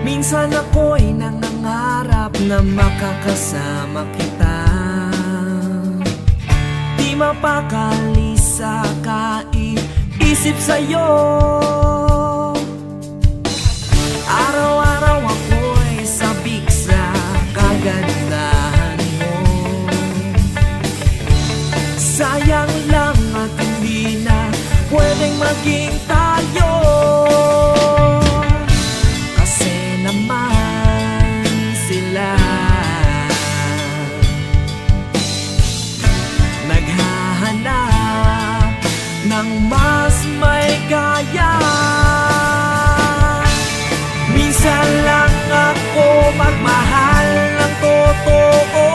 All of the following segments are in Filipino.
Minsan ako'y nangangarap na makakasama kita, di mapakali sa kaisip sa'yo. Araw-araw ako'y sabik sa kagandahan mo. Sayang lang at hindi na pwedeng maging tayo, kasi naman sila naghahanap ng mas may kaya. Minsan lang ako magmahal ng totoo.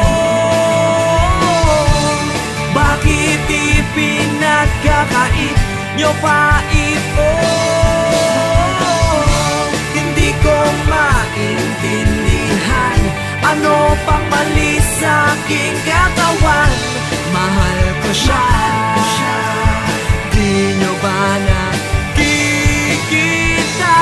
Bakit ipinagkakait nyo pa ito? Hindi ko maintindihan, ano pang mali sa aking katawan? Mahal ko siya, di nyo ba nakikita?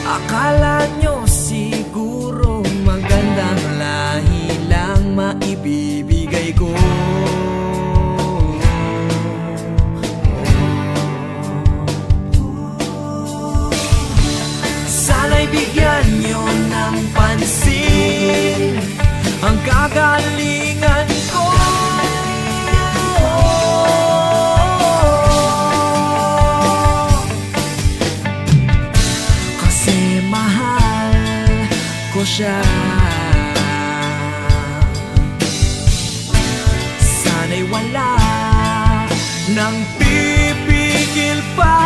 Akala nyo siguro magandang lahi lang maibibigay ko. Sana'y bigyan nyo ng pansin ang kagalingan ko. Kasi mahal ko siya. Sana'y wala nang pipigil pa.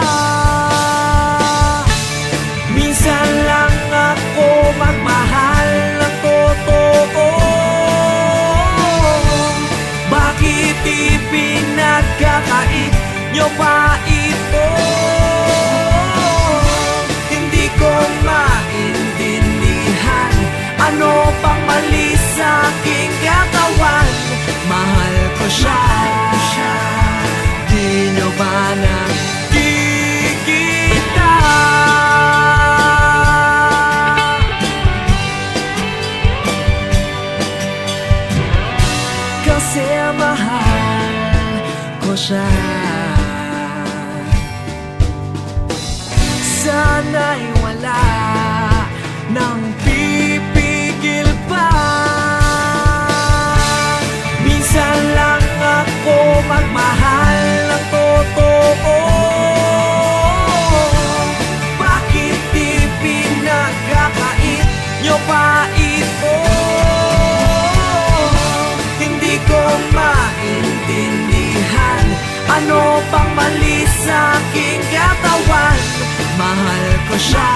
Minsan lang ako magmahal ng totoo. Bakit ipinagkakait nyo pa ito? Hindi ko maintindihan, ano pang mali sa aking katawan? Mahal ko siya, di nyo ba nakikita? Kasi mahal ko siya. Sana'y wala nang pipigil pa. Minsan lang ako magmahal ng totoo. Bakit ipinagkakait nyo pa ito? Hindi ko maintindihan, ano pang mali sa aking katawan? Mahal ko siya,